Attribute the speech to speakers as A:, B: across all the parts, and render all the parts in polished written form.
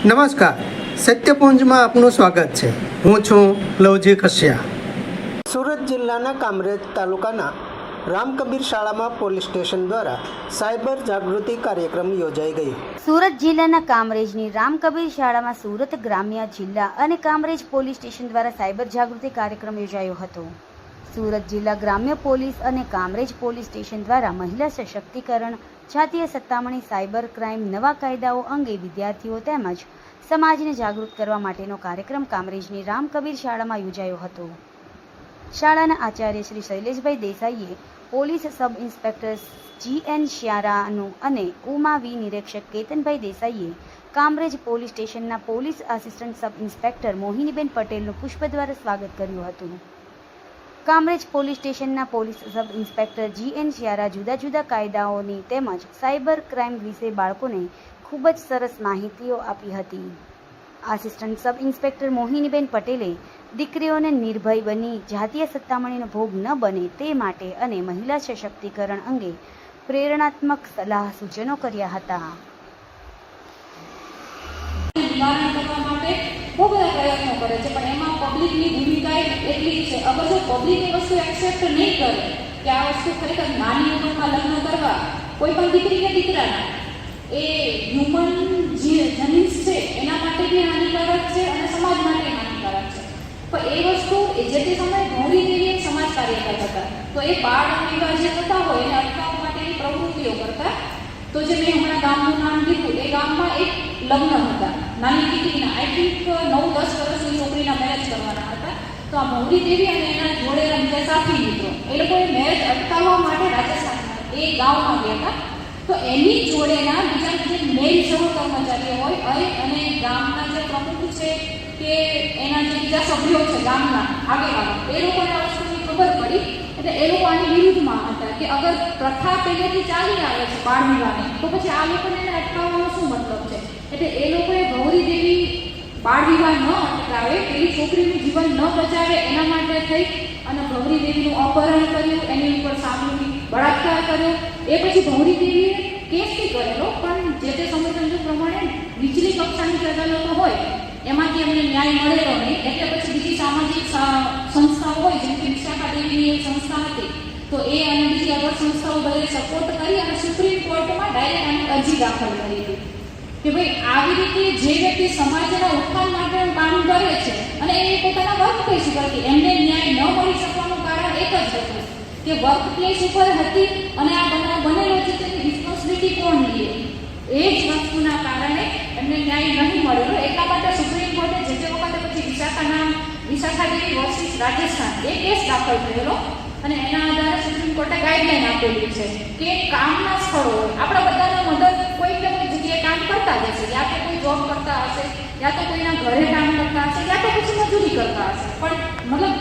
A: નમસ્કાર, સત્યપુંજમાં આપનું સ્વાગત છે. હું છું લવજી કશ્યા. સુરત જિલ્લાના કામરેજ તાલુકાના રામકબીર શાળામાં પોલીસ સ્ટેશન દ્વારા સાયબર જાગૃતિ કાર્યક્રમ યોજાઈ ગઈ.
B: સુરત જિલ્લાના કામરેજની રામકબીર શાળામાં સુરત ગ્રામ્ય જિલ્લા અને કામરેજ પોલીસ સ્ટેશન દ્વારા સાયબર જાગૃતિ કાર્યક્રમ યોજાયો હતો. સુરત જિલ્લા ગ્રામ્ય પોલીસ અને કામરેજ પોલીસ સ્ટેશન દ્વારા મહિલા સશક્તિકરણ, જાતીય સત્તામણી, સાયબર ક્રાઇમ, નવા કાયદાઓ અંગે વિદ્યાર્થીઓ તેમજ સમાજને જાગૃત કરવા માટેનો કાર્યક્રમ કામરેજની રામકબીર શાળામાં યોજાયો હતો. શાળાના આચાર્ય શ્રી શૈલેષભાઈ દેસાઈએ, પોલીસ સબ ઇન્સ્પેક્ટર GN શ્યારાનું અને ઉમા વી નિરીક્ષક કેતનભાઈ દેસાઈએ કામરેજ પોલીસ સ્ટેશનના પોલીસ આસિસ્ટન્ટ સબ ઇન્સ્પેક્ટર મોહિનીબેન પટેલનું પુષ્પ દ્વારા સ્વાગત કર્યું હતું. કામરેજ પોલીસ સ્ટેશનના પોલીસ સબ ઇન્સ્પેક્ટર GN શ્યારા જુદા જુદા કાયદાઓની તેમજ સાયબર ક્રાઇમ વિશે બાળકોને ખૂબ જ સરસ માહિતીઓ આપી હતી. આસિસ્ટન્ટ સબ ઇન્સ્પેક્ટર મોહિનીબેન પટેલે દીકરીઓને નિર્ભય બની જાતીય સત્તામણીનો ભોગ ન બને તે માટે અને મહિલા સશક્તિકરણ અંગે પ્રેરણાત્મક સલાહ સૂચનો કર્યા હતા.
C: નિવારણ કરવા માટે બહુ બધા પ્રયત્નો કરે છે, પણ એમાં પબ્લિકની ભૂમિકા એટલી છે. અગર જો પબ્લિક એ વસ્તુ એક્સેપ્ટ નહીં કરે કે આ વસ્તુ ખરેખર નાની ઉંમરમાં લગ્ન કરવા કોઈ પણ દીકરી કે દીકરાના એ હ્યુમન જનીન્સ છે એના માટે બી હાનિકારક છે અને સમાજ માટે હાનિકારક છે. પણ એ વસ્તુ જે તે સમયે ગૌરી દેવી એક સમાજ કાર્યકર હતા, તો એ બાળ વિવાહ જે થતા હોય એને અટકાવવા માટેની પ્રવૃત્તિઓ કરતા. તો જે મેં હમણાં ગામનું નામ લીધું, એ ગામમાં એક લગ્ન હતા નાની દીકરીના, આઈ થિંક 9-10 વર્ષની છોકરીના મેરેજ કરવાના હતા. તો આ ગૌરી દેવી અને એના જોડેલા બીજા સાથી મિત્રો એ લોકોએ મેરેજ અટકાવવા માટે રાજસ્થાનમાં એ ગામમાં ગયા હતા. તો એની જોડેના બીજા જે મેલ સહ કર્મચારીઓ હોય અને ગામના જે પ્રમુખ છે કે એના જે બીજા સભ્યો છે ગામના આગેવાનો, એ લોકોને આ વસ્તુની ખબર પડી. એટલે એ લોકો આની વિરુદ્ધમાં હતા કે અગર પ્રથા પહેલેથી ચાલી આવે છે બાળ વિવાહની, તો પછી આ લોકોને એને અટકાવવાનો શું મતલબ છે. એટલે એ લોકોએ ગૌરી દેવી બાળ વિવાહ ન અટકાવે, પેલી છોકરીનું જીવન ન બચાવે એના માટે થઈ અને ગૌરી દેવીનું અપહરણ કર્યું, એની ઉપર સામૂહિક બળાત્કાર કર્યો. એ પછી ગૌરી દેવીએ કેસ બી કરેલો, પણ જે તે સમય પ્રમાણે નીચલી કક્ષાની જે અદાલતો હોય એમાંથી અમને ન્યાય મળેલો નહીં. એટલે પછી બીજી સામાજિક સંસ્થાઓ હોય, જેમ કે વિશાખા દેવીની એક સંસ્થા હતી, તો એ અને બીજી અગર સંસ્થાઓ બધે સપોર્ટ કરી અને સુપ્રીમ કોર્ટમાં ડાયરેક્ટ આની અરજી દાખલ કરી હતી કે ભાઈ આવી રીતે જે વ્યક્તિ સમાજના ઉત્થાન માટે કામ કરે છે અને એ પોતાના વર્ક પ્લેસ ઉપર હતી, એમને ન્યાય ન મળી શકવાનું કારણ એક જ હતું કે વર્ક પ્લેસ ઉપર હતી અને આ બનાવ બનેલો છે તેની રિસ્પોન્સિબિલિટી કોણ લે. એ જ વસ્તુના કારણે એમને ન્યાય નહીં મળેલો. એટલા માટે સુપ્રીમ કોર્ટે જે વખતે પછી વિશાખા દેવી વર્સિસ રાજસ્થાન એ કેસ દાખલ થયેલો અને એના આધારે સુપ્રીમ કોર્ટે ગાઈડલાઈન આપેલી છે કે કામના સ્થળો આપણા બધાના મદદ કોઈ કે કોઈ જગ્યાએ કામ કરતા જ હશે, યા તો કોઈ જોબ કરતા હશે, યા તો કોઈના ઘરે કામ કરતા હશે, યા તો પછી મજૂરી કરતા હશે. પણ મતલબ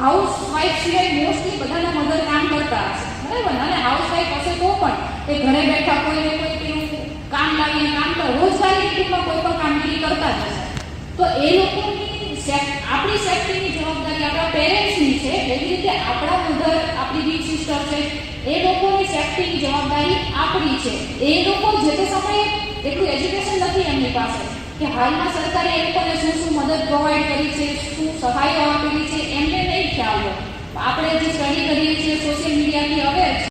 C: હાઉસ વાઇફ સિવાય મોસ્ટલી બધાના મદદ કામ કરતા હશે, બરાબર. અને હાઉસ વાઇફ હશે તો પણ એ ઘરે બેઠા કોઈને કોઈ પેલું કામ લાવીને કામ કરે, રોજગારી રૂપમાં કોઈ પણ કામગીરી કરતા જ હશે. તો એ લોકોની આપણી સેફ્ટીની જવાબદારી આપણા પેરેન્ટ્સની છે, એવી રીતે આપણા મધર, આપણી બિગ સિસ્ટર છે, એ લોકોની સેફ્ટીની જવાબદારી આપણી છે. એ લોકો જે તે સમયે એટલું એજ્યુકેશન નથી એમની પાસે કે હાલમાં સરકારે એ લોકોને શું શું મદદ પ્રોવાઈડ કરી છે, શું સહાયો આપેલી છે, એમને નહીં ખ્યાલ હોય. આપણે જે સ્ટડી કરીએ છીએ સોશિયલ મીડિયાથી અવેર